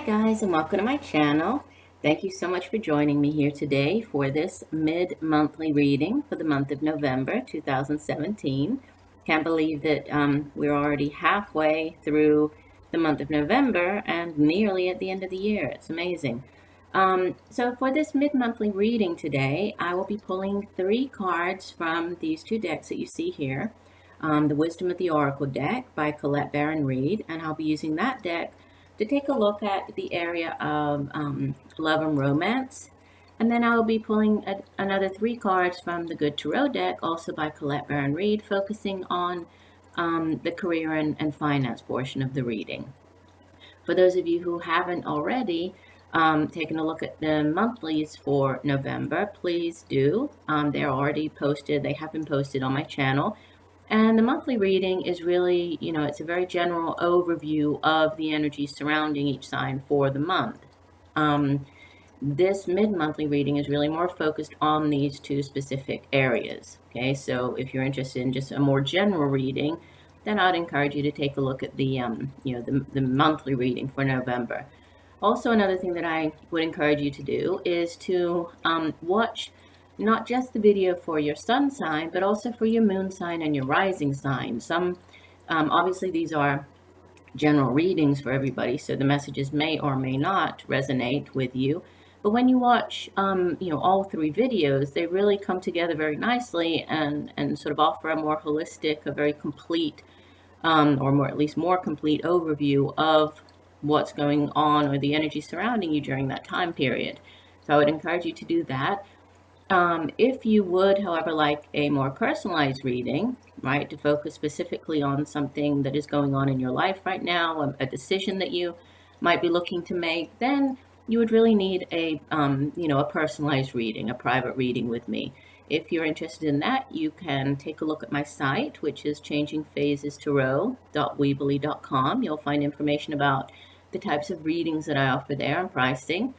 guys, and welcome to my channel. Thank you so much for joining me here today for this mid-monthly reading for the month of November 2017. Can't believe that we're already halfway through the month of November and nearly at the end of the year. It's amazing. So for this mid-monthly reading today, I will be pulling 3 cards from these 2 decks that you see here. The Wisdom of the Oracle deck by Colette Baron-Reid, and I'll be using that deck to take a look at the area of love and romance. And then I'll be pulling another 3 cards from the Good Tarot deck, also by Colette Baron-Reid, focusing on the career and finance portion of the reading. For those of you who haven't already taken a look at the monthlies for November, please do. They're already posted. They have been posted on my channel. And the monthly reading is really, it's a very general overview of the energy surrounding each sign for the month. This mid-monthly reading is really more focused on these 2 specific areas. Okay, so if you're interested in just a more general reading, then I'd encourage you to take a look at the, the monthly reading for November. Also, another thing that I would encourage you to do is to watch not just the video for your sun sign, but also for your moon sign and your rising sign. Obviously these are general readings for everybody, so the messages may or may not resonate with you. But when you watch, all 3 videos, they really come together very nicely and sort of offer a more holistic, a very complete, or at least more complete overview of what's going on or the energy surrounding you during that time period. So I would encourage you to do that. If you would, however, like a more personalized reading, right, to focus specifically on something that is going on in your life right now, a decision that you might be looking to make, then you would really need a personalized reading, a private reading with me. If you're interested in that, you can take a look at my site, which is changingphasestarot.weebly.com. You'll find information about the types of readings that I offer there and pricing.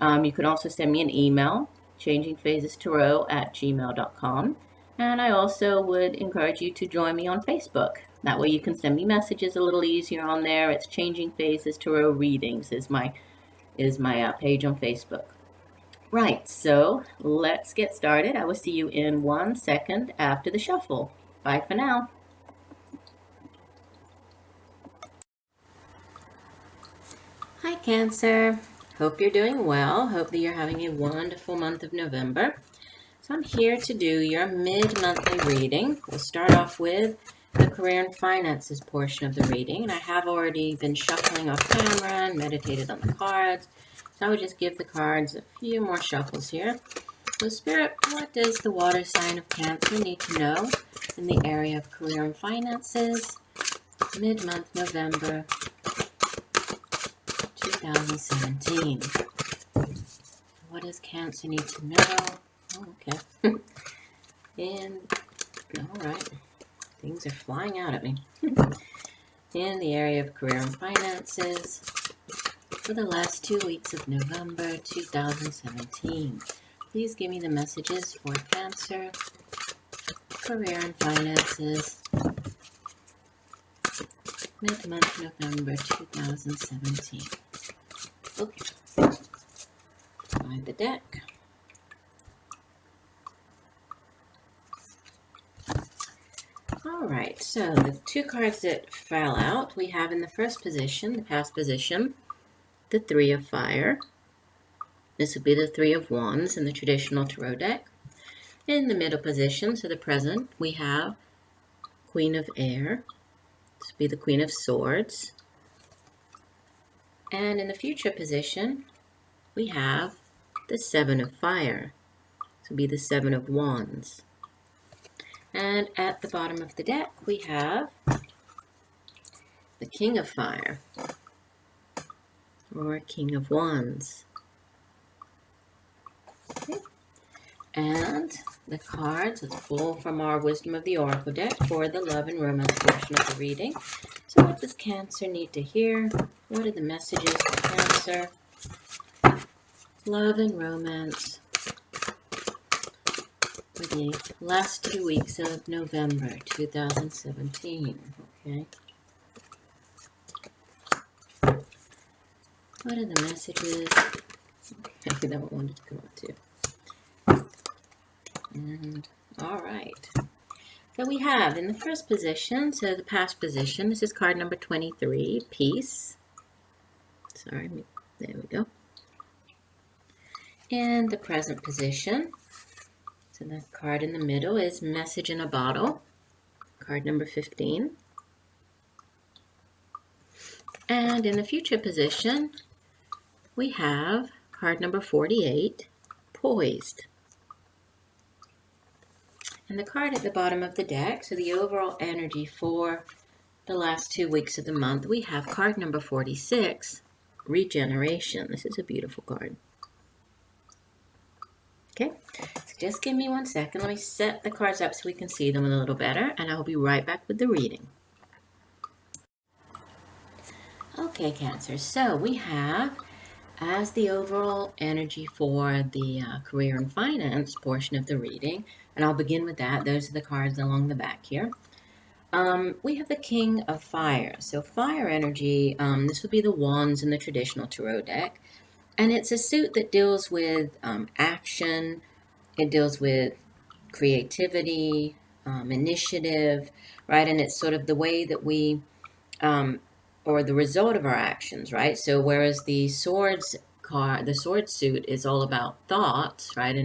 You can also send me an email, changingphasestarot@gmail.com. And I also would encourage you to join me on Facebook. That way you can send me messages a little easier on there. It's Changing Phases Tarot Readings is my page on Facebook. Right, so let's get started. I will see you in 1 second after the shuffle. Bye for now. Hi, Cancer. Hope you're doing well. Hope that you're having a wonderful month of November. So I'm here to do your mid-monthly reading. We'll start off with the career and finances portion of the reading. And I have already been shuffling off camera and meditated on the cards. So I would just give the cards a few more shuffles here. So Spirit, what does the water sign of Cancer need to know in the area of career and finances? Mid-month November 2017. What does Cancer need to know? Oh, okay. And, all right. Things are flying out at me. In the area of career and finances for the last 2 weeks of November 2017. Please give me the messages for Cancer, career and finances, mid-month November 2017. Okay. Find the deck. All right, so the 2 cards that fell out, we have in the first position, the past position, the 3 of Fire. This would be the 3 of Wands in the traditional tarot deck. In the middle position, so the present, we have Queen of Air. This would be the Queen of Swords. And in the future position, we have the 7 of Fire. This would be the 7 of Wands. And at the bottom of the deck, we have the King of Fire, or King of Wands. Okay. And the cards, let's pull from our Wisdom of the Oracle deck for the love and romance portion of the reading. So what does Cancer need to hear? What are the messages for Cancer? Love and romance for the last 2 weeks of November 2017. Okay. What are the messages? Okay, that one wanted to come up too. And all right. So we have in the first position, so the past position, this is card number 23, Peace. Sorry, there we go. And the present position, so the card in the middle is Message in a Bottle, card number 15. And in the future position, we have card number 48, Poised. And the card at the bottom of the deck, so the overall energy for the last 2 weeks of the month, we have card number 46, Regeneration. This is a beautiful card. Okay, so just give me 1 second. Let me set the cards up so we can see them a little better, and I'll be right back with the reading. Okay, Cancer, so we have as the overall energy for the career and finance portion of the reading, and I'll begin with that. Those are the cards along the back here. We have the King of Fire. So fire energy, this would be the wands in the traditional tarot deck. And it's a suit that deals with action. It deals with creativity, initiative, right? And it's sort of the way that we, or the result of our actions, right? So whereas the swords card, the sword suit is all about thoughts, right?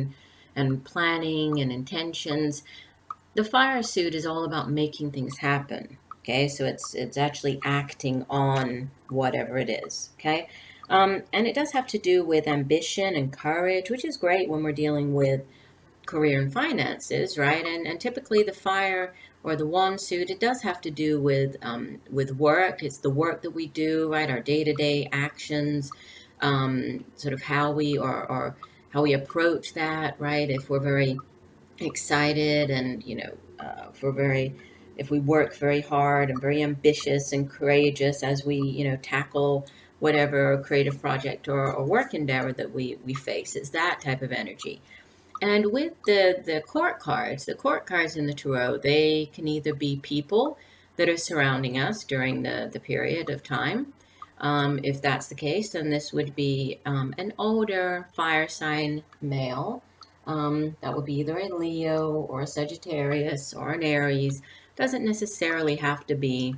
And planning and intentions. The fire suit is all about making things happen, okay? So it's actually acting on whatever it is, okay? And it does have to do with ambition and courage, which is great when we're dealing with career and finances, right? And typically the fire or the wand suit, it does have to do with work. It's the work that we do, right? Our day-to-day actions, sort of how we or how we approach that, right? If we're very excited and if we work very hard and very ambitious and courageous as we tackle whatever creative project or work endeavor that we face, is that type of energy. And with the court cards in the tarot, they can either be people that are surrounding us during the period of time. If that's the case, then this would be an older fire sign male. That would be either a Leo or a Sagittarius or an Aries. Doesn't necessarily have to be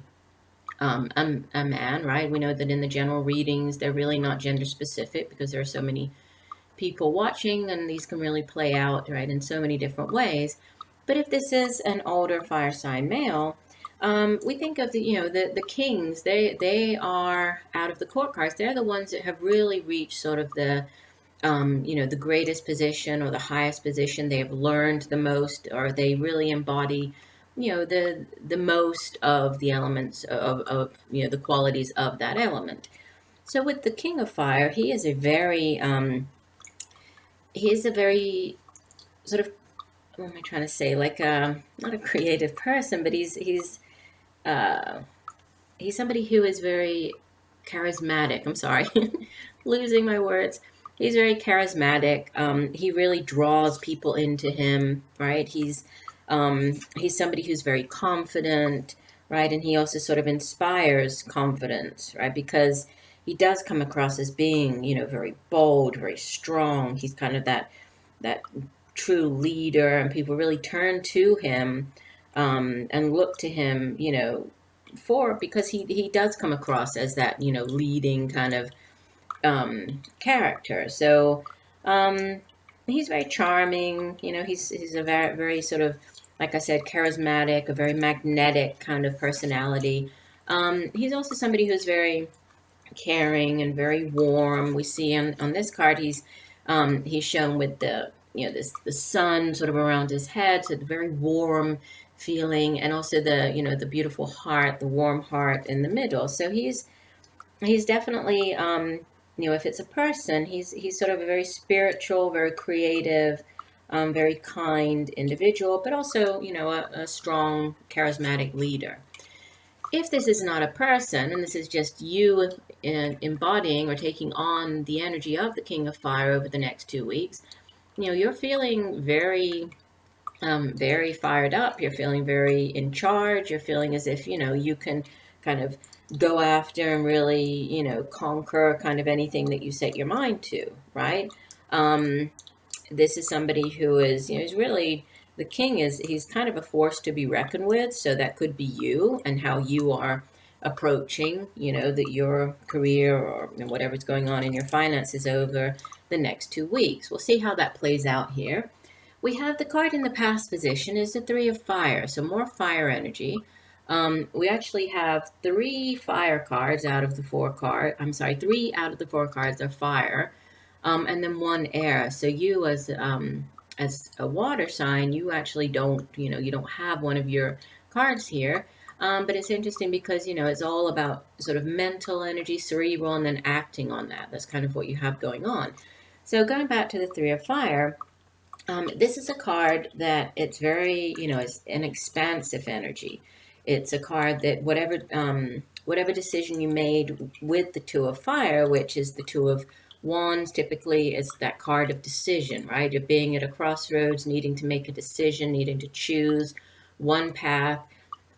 a man, right? We know that in the general readings, they're really not gender specific because there are so many people watching, and these can really play out, right, in so many different ways. But if this is an older fire sign male, we think of the kings. They are, out of the court cards, they're the ones that have really reached sort of the greatest position or the highest position. They have learned the most, or they really embody, the most of the elements of the qualities of that element. So with the King of Fire, he is a very sort of, what am I trying to say? Like not a creative person, but he's somebody who is very charismatic. I'm sorry, losing my words. He's very charismatic. He really draws people into him, right? He's somebody who's very confident, right? And he also sort of inspires confidence, right? Because he does come across as being, very bold, very strong. He's kind of that true leader, and people really turn to him and look to him, because he does come across as that, leading kind of character. So he's very charming. He's a very, very sort of, like I said, charismatic, a very magnetic kind of personality. He's also somebody who's very caring and very warm. We see on this card he's shown with the the sun sort of around his head, so the very warm feeling, and also the beautiful heart, the warm heart in the middle. So he's definitely if it's a person, he's sort of a very spiritual, very creative, very kind individual, but also a strong, charismatic leader. If this is not a person, and this is just you embodying or taking on the energy of the King of Fire over the next 2 weeks, you're feeling very, very fired up. You're feeling very in charge. You're feeling as if, you can kind of go after and really, conquer kind of anything that you set your mind to, right? Um, this is somebody who is, is really, the king is, he's kind of a force to be reckoned with. So that could be you and how you are approaching, that your career or whatever's going on in your finances over the next 2 weeks. We'll see how that plays out here. We have the card in the past position is the Three of Fire, so more fire energy. We actually have 3 fire cards out of the 4 cards. I'm sorry, 3 out of the 4 cards are fire, and then 1 air. So you, as a water sign, you actually don't, you don't have one of your cards here. But it's interesting because, it's all about sort of mental energy, cerebral, and then acting on that. That's kind of what you have going on. So going back to the Three of Fire, this is a card that it's very, it's an expansive energy. It's a card that whatever decision you made with the Two of Fire, which is the Two of Wands, typically is that card of decision, right? You're being at a crossroads, needing to make a decision, needing to choose one path.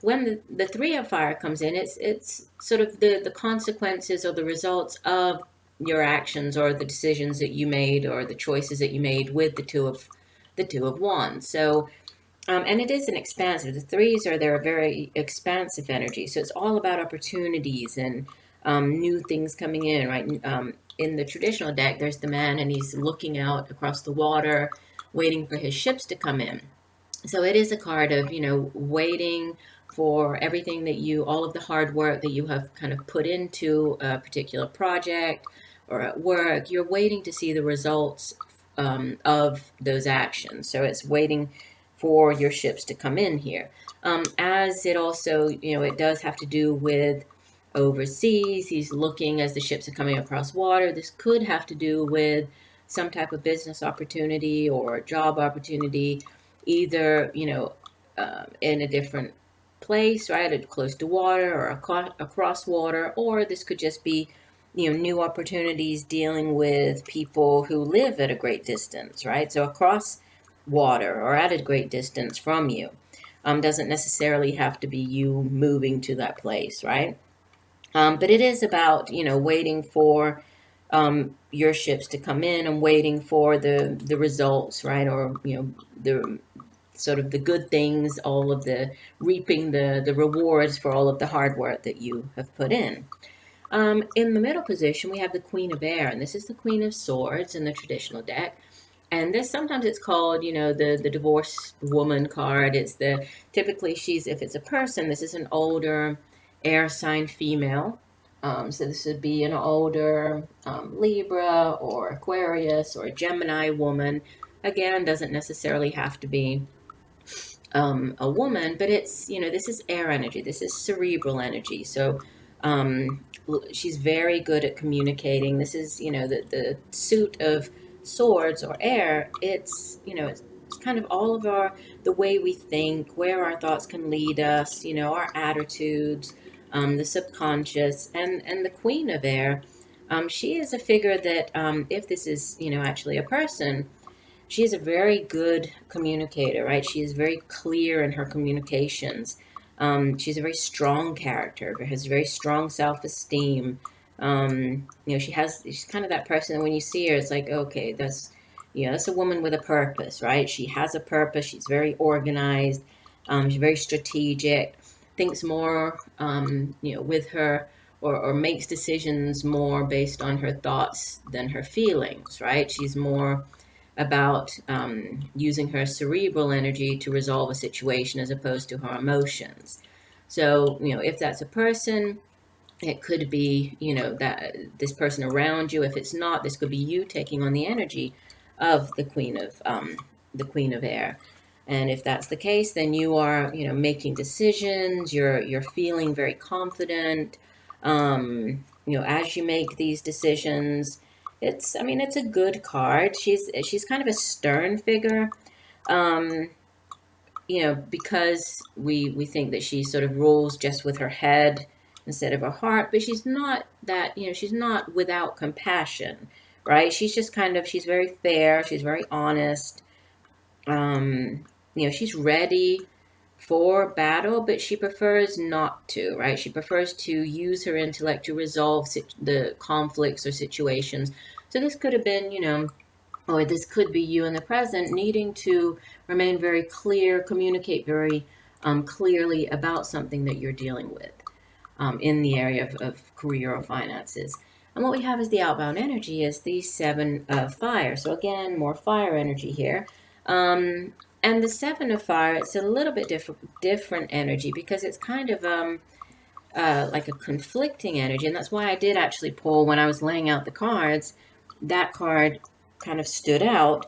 When the Three of Fire comes in, it's sort of the consequences or the results of your actions or the decisions that you made or the choices that you made with the Two of Wands. So, and it is an expansive. The threes they're a very expansive energy. So it's all about opportunities and new things coming in, right? In the traditional deck, there's the man and he's looking out across the water, waiting for his ships to come in. So it is a card of, waiting for everything that all of the hard work that you have kind of put into a particular project or at work, you're waiting to see the results of those actions. So it's waiting for your ships to come in here. As it also, it does have to do with overseas. He's looking as the ships are coming across water. This could have to do with some type of business opportunity or job opportunity, either, in a different place, right, close to water or across water, or this could just be, new opportunities dealing with people who live at a great distance, right? So across water or at a great distance from you. Doesn't necessarily have to be you moving to that place, right? But it is about, waiting for your ships to come in and waiting for the results, right? Or, the sort of the good things, all of the reaping the rewards for all of the hard work that you have put in. In the middle position, we have the Queen of Air, and this is the Queen of Swords in the traditional deck. And this sometimes it's called, the divorced woman card. It's typically if it's a person, this is an older air sign female. So this would be an older Libra or Aquarius or Gemini woman. Again, doesn't necessarily have to be a woman, but it's, this is air energy. This is cerebral energy. So she's very good at communicating. This is, the suit of swords or air. It's, it's kind of all of the way we think, where our thoughts can lead us, our attitudes, the subconscious, and the Queen of Air. She is a figure that, if this is, actually a person, she is a very good communicator, right? She is very clear in her communications. She's a very strong character, has very strong self-esteem. She's kind of that person that when you see her, it's like, okay, that's a woman with a purpose, right? She has a purpose. She's very organized. She's very strategic, thinks more, with her, or makes decisions more based on her thoughts than her feelings, right? She's more about using her cerebral energy to resolve a situation as opposed to her emotions. So, if that's a person, it could be, that this person around you. If it's not, this could be you taking on the energy of the Queen of Air. And if that's the case, then you are, making decisions. You're feeling very confident. As you make these decisions, it's a good card. She's kind of a stern figure, because we think that she sort of rules just with her head instead of her heart, but she's not that, she's not without compassion, right? She's just she's very fair. She's very honest. She's ready for battle, but she prefers not to, right? She prefers to use her intellect to resolve the conflicts or situations. So this could have been, or this could be you in the present needing to remain very clear, communicate very clearly about something that you're dealing with in the area of career or finances. And what we have as the outbound energy is the 7 of fire. So again, more fire energy here. And the 7 of fire, it's a little bit different energy because it's kind of like a conflicting energy. And that's why I did actually pull, when I was laying out the cards, that card kind of stood out.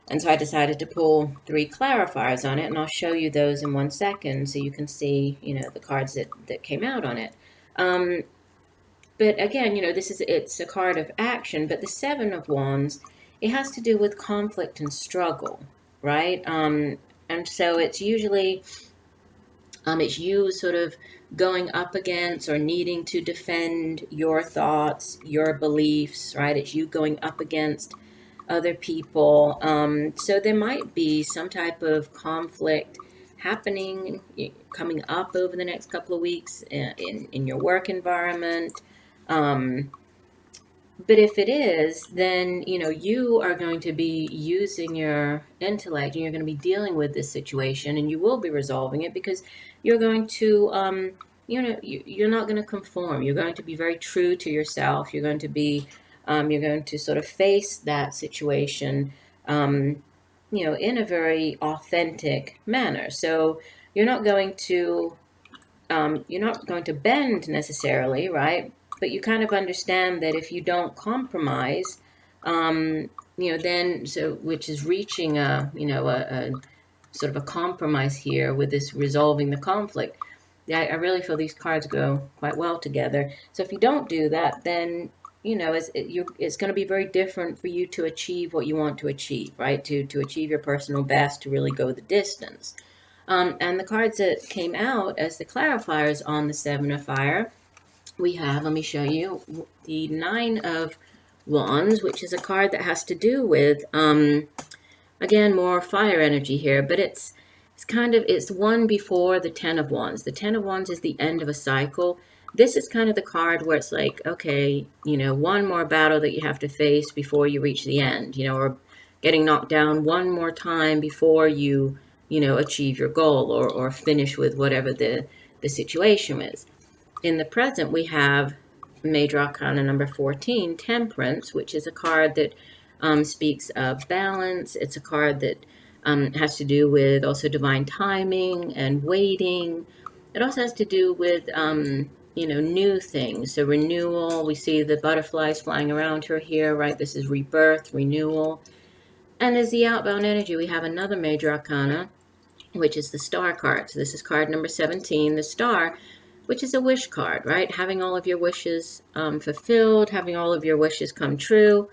And so I decided to pull 3 clarifiers on it, and I'll show you those in 1 second so you can see, the cards that came out on it. But again, it's a card of action, but the 7 of Wands, it has to do with conflict and struggle, right? And so it's usually, it's you sort of going up against or needing to defend your thoughts, your beliefs, right? It's you going up against other people. So there might be some type of conflict happening, coming up over the next couple of weeks in your work environment. But if it is, then, you are going to be using your intellect and you're going to be dealing with this situation, and you will be resolving it because you're going to, you're not going to conform. You're going to be very true to yourself. You're going to be, you're going to sort of face that situation, in a very authentic manner. So you're not going to bend necessarily, right? But you kind of understand that if you don't compromise, which is reaching a sort of a compromise here with this resolving the conflict. I really feel these cards go quite well together. So if you don't do that, then, it's going to be very different for you to achieve what you want to achieve, right? To achieve your personal best, to really go the distance. And the cards that came out as the clarifiers on the 7 of fire, we have, let me show you, the 9 of Wands, which is a card that has to do with, again, more fire energy here, but it's one before the 10 of Wands. The 10 of Wands is the end of a cycle. This is kind of the card where it's like, okay, one more battle that you have to face before you reach the end, or getting knocked down one more time before you, achieve your goal or finish with whatever the situation is. In the present, we have Major Arcana number 14, Temperance, which is a card that speaks of balance. It's a card that has to do with also divine timing and waiting. It also has to do with, new things. So renewal, we see the butterflies flying around her here, right? This is rebirth, renewal. And as the outbound energy, we have another Major Arcana, which is the Star card. So this is card number 17, the Star, which is a wish card, right? Having all of your wishes fulfilled, having all of your wishes come true.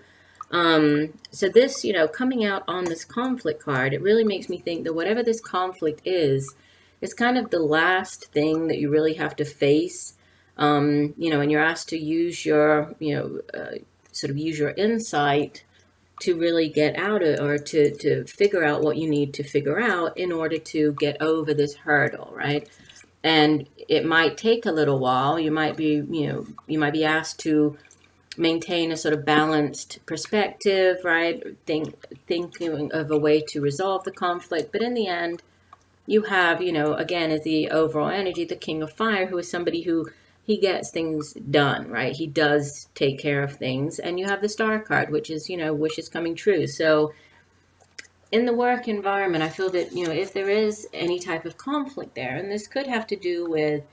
So this, coming out on this conflict card, it really makes me think that whatever this conflict is, it's kind of the last thing that you really have to face, and you're asked to use your, sort of use your insight to really get out of, or to figure out what you need to figure out in order to get over this hurdle, right? And it might take a little while. You might be asked to maintain a sort of balanced perspective, right? Thinking of a way to resolve the conflict. But in the end, you have, again, as the overall energy, the King of Fire, who is somebody who he gets things done, right? He does take care of things. And you have the Star card, which is, wishes coming true. So in the work environment, I feel that, if there is any type of conflict there, and this could have to do with,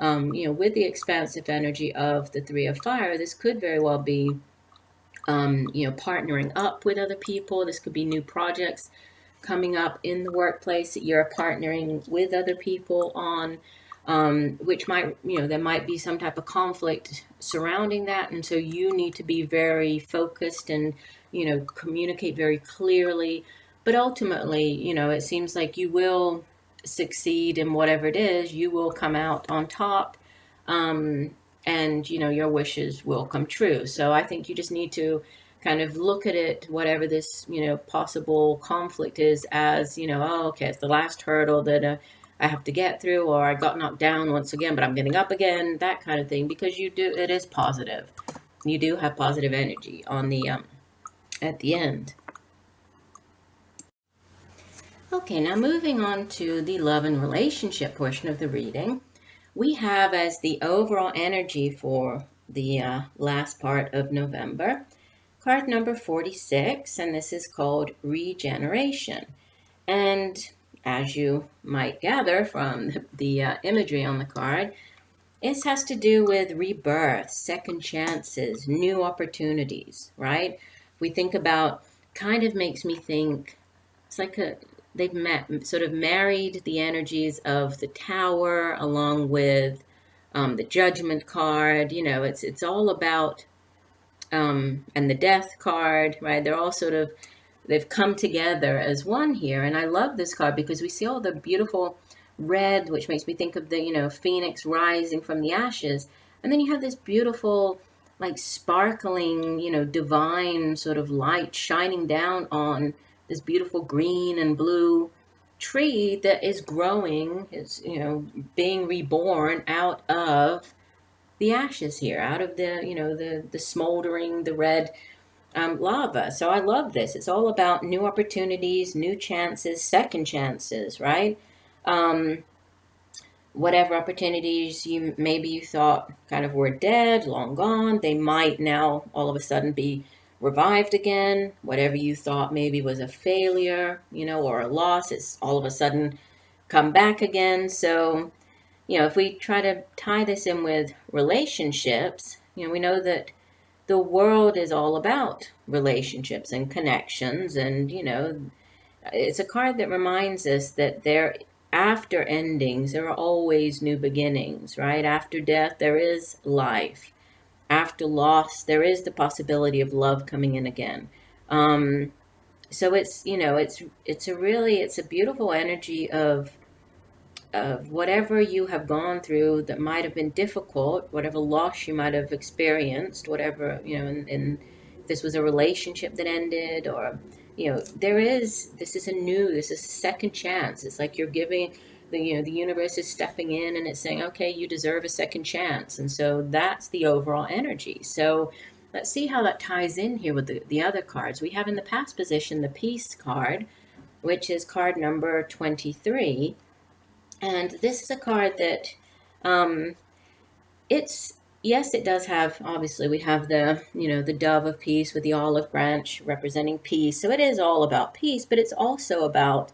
with the expansive energy of the 3 of Fire, this could very well be, partnering up with other people. This could be new projects coming up in the workplace that you're partnering with other people on, which might, there might be some type of conflict surrounding that. And so you need to be very focused and, communicate very clearly. But ultimately, it seems like you will succeed in whatever it is. You will come out on top, and, your wishes will come true. So I think you just need to kind of look at it, whatever this, possible conflict is, as, oh, okay, it's the last hurdle that I have to get through, or I got knocked down once again, but I'm getting up again, that kind of thing, because it is positive. You do have positive energy on the, at the end. Okay, now moving on to the love and relationship portion of the reading, we have as the overall energy for the last part of November, card number 46, and this is called Regeneration. And as you might gather from the imagery on the card, this has to do with rebirth, second chances, new opportunities, right? If we think about, kind of makes me think, it's like they've sort of married the energies of the Tower along with the Judgment card. You know, it's all about, and the Death card, right? They're all sort of, they've come together as one here. And I love this card because we see all the beautiful red, which makes me think of the, you know, phoenix rising from the ashes. And then you have this beautiful, like sparkling, you know, divine sort of light shining down on this beautiful green and blue tree that is growing, is, you know, being reborn out of the ashes here, out of the, you know, the smoldering, the red lava. So I love this. It's all about new opportunities, new chances, second chances, right? Whatever opportunities maybe you thought kind of were dead, long gone, they might now all of a sudden be revived again. Whatever you thought maybe was a failure, you know, or a loss, it's all of a sudden come back again. So, you know, if we try to tie this in with relationships, you know, we know that the world is all about relationships and connections. And, you know, it's a card that reminds us that after endings, there are always new beginnings, right? After death, there is life. After loss, there is the possibility of love coming in again. So it's, you know, it's a beautiful energy of whatever you have gone through that might have been difficult, whatever loss you might have experienced, whatever, you know, and if this was a relationship that ended, or, you know, this is a second chance. It's like you're giving the universe is stepping in and it's saying, okay, you deserve a second chance. And so that's the overall energy. So let's see how that ties in here with the other cards. We have in the past position the Peace card, which is card number 23. And this is a card that, yes, it does have, obviously, we have the, you know, the dove of peace with the olive branch representing peace. So it is all about peace, but it's also about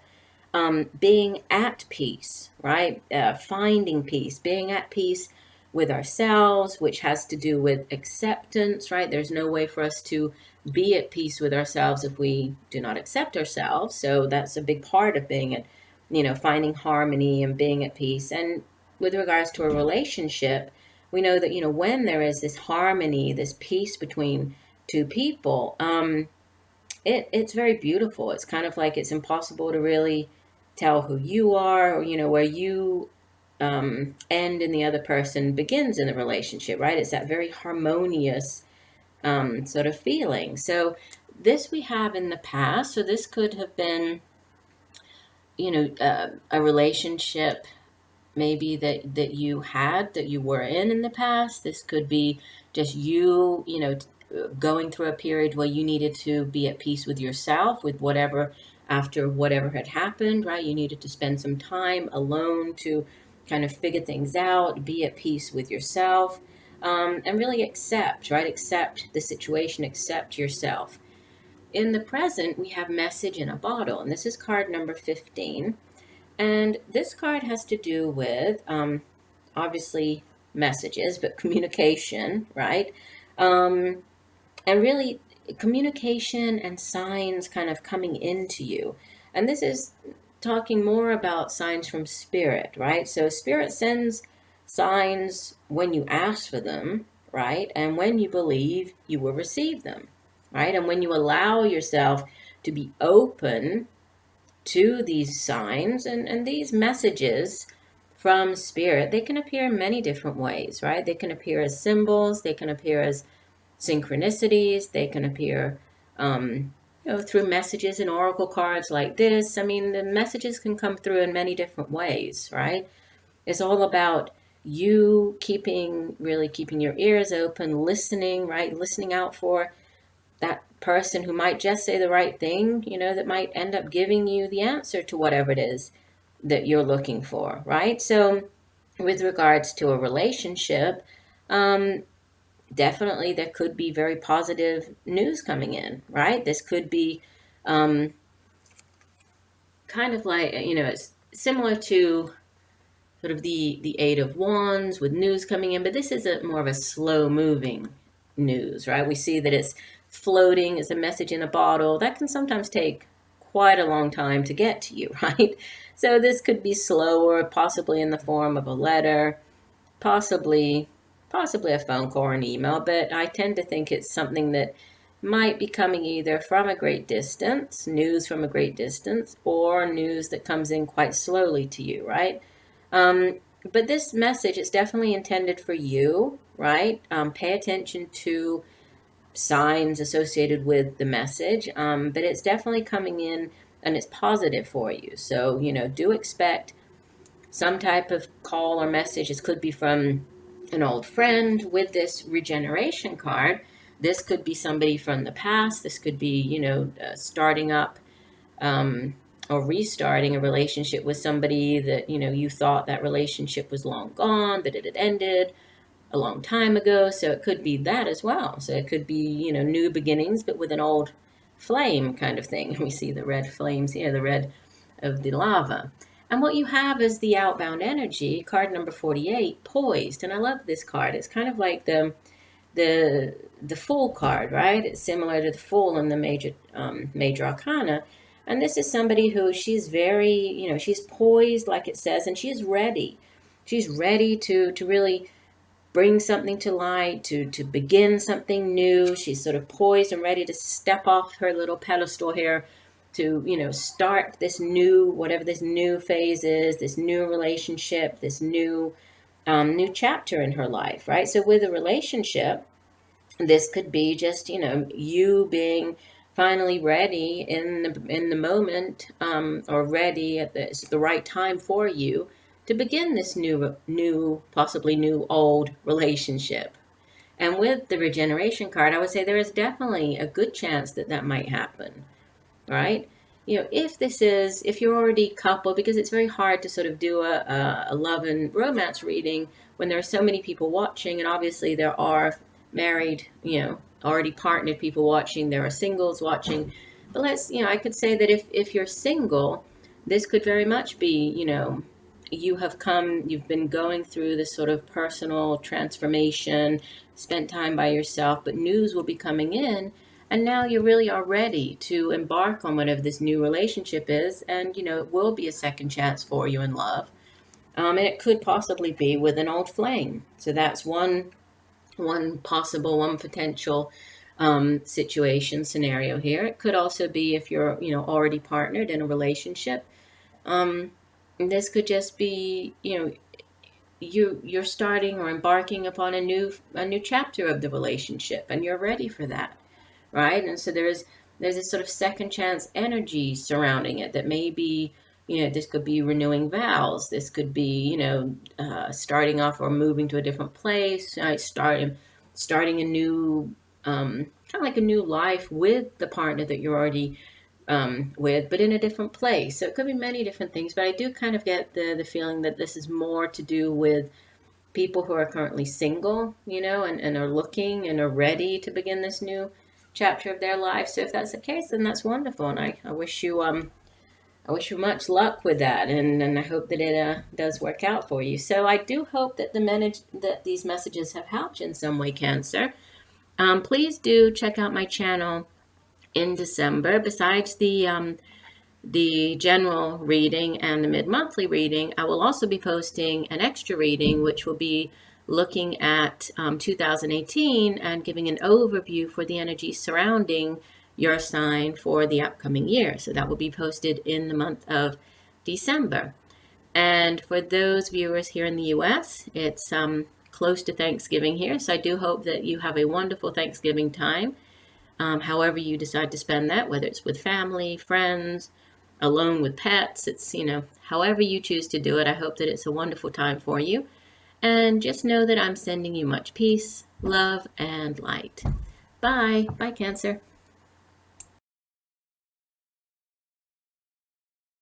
being at peace, right? Finding peace, being at peace with ourselves, which has to do with acceptance, right? There's no way for us to be at peace with ourselves if we do not accept ourselves. So that's a big part of being at, you know, finding harmony and being at peace. And with regards to a relationship, we know that, you know, when there is this harmony, this peace between two people, it's very beautiful. It's kind of like it's impossible to really tell who you are, or, you know, where you end and the other person begins in the relationship, right? It's that very harmonious sort of feeling. So this we have in the past. So this could have been, you know, a relationship maybe that you were in the past. This could be just you, you know, going through a period where you needed to be at peace with yourself, with whatever, after whatever had happened, right? You needed to spend some time alone to kind of figure things out, be at peace with yourself, and really accept, right? Accept the situation, accept yourself. In the present, we have Message in a Bottle, and this is card number 15. And this card has to do with, obviously, messages, but communication, right? And really, communication and signs kind of coming into you. And this is talking more about signs from Spirit, right? So Spirit sends signs when you ask for them, right? And when you believe, you will receive them, right? And when you allow yourself to be open to these signs and these messages from Spirit, they can appear in many different ways, right? They can appear as symbols, they can appear as synchronicities, they can appear through messages and oracle cards like this. I mean, the messages can come through in many different ways, right? It's all about you really keeping your ears open, listening, right? Listening out for that person who might just say the right thing, that might end up giving you the answer to whatever it is that you're looking for, right? So with regards to a relationship, definitely there could be very positive news coming in, right? This could be kind of like, it's similar to sort of the Eight of Wands with news coming in, but this is more of a slow moving news, right? We see that it's floating as a message in a bottle. That can sometimes take quite a long time to get to you, right? So this could be slower, possibly in the form of a letter, possibly a phone call or an email, but I tend to think it's something that might be coming either from a great distance, news from a great distance, or news that comes in quite slowly to you, right? But this message is definitely intended for you, right? Pay attention to signs associated with the message, but it's definitely coming in and it's positive for you. So, do expect some type of call or message. This could be from an old friend with this regeneration card. This could be somebody from the past. This could be, starting up or restarting a relationship with somebody that, you thought that relationship was long gone, that it had ended a long time ago. So it could be that as well. So it could be, new beginnings, but with an old flame kind of thing. We see the red flames here, the red of the lava. And what you have is the outbound energy, card number 48, poised. And I love this card. It's kind of like the Fool card, right? It's similar to the Fool in the major arcana. And this is somebody who she's very, she's poised, like it says, and she's ready. She's ready to really bring something to light, to begin something new. She's sort of poised and ready to step off her little pedestal here to, start this new, whatever this new phase is, this new relationship, this new chapter in her life, right? So with a relationship, this could be just, you being finally ready in the moment, or ready at the right time for you to begin this new, possibly new old relationship. And with the regeneration card, I would say there is definitely a good chance that might happen, right? If you're already coupled, because it's very hard to sort of do a love and romance reading when there are so many people watching, and obviously there are married, already partnered people watching, there are singles watching. But I could say that if you're single, this could very much be, you've been going through this sort of personal transformation, spent time by yourself, but news will be coming in. And now you really are ready to embark on whatever this new relationship is. And, it will be a second chance for you in love. And it could possibly be with an old flame. So that's one potential situation, scenario here. It could also be if you're, already partnered in a relationship. This could just be, you're starting or embarking upon a new chapter of the relationship, and you're ready for that. Right? And so there's this sort of second chance energy surrounding it that may be, this could be renewing vows. This could be, starting off or moving to a different place, starting a new, kind of like a new life with the partner that you're already with, but in a different place. So it could be many different things, but I do kind of get the feeling that this is more to do with people who are currently single, and are looking and are ready to begin this new chapter of their life. So if that's the case, then that's wonderful, and I wish you much luck with that, and I hope that it does work out for you. So I do hope that that these messages have helped you in some way, Cancer. Please do check out my channel in December. Besides the general reading and the mid-monthly reading, I will also be posting an extra reading, which will be looking at 2018 and giving an overview for the energy surrounding your sign for the upcoming year. So that will be posted in the month of December. And for those viewers here in the US, it's close to Thanksgiving here. So I do hope that you have a wonderful Thanksgiving time. however you decide to spend that, whether it's with family, friends, alone with pets. It's, however you choose to do it. I hope that it's a wonderful time for you. And just know that I'm sending you much peace, love, and light. Bye. Bye, Cancer.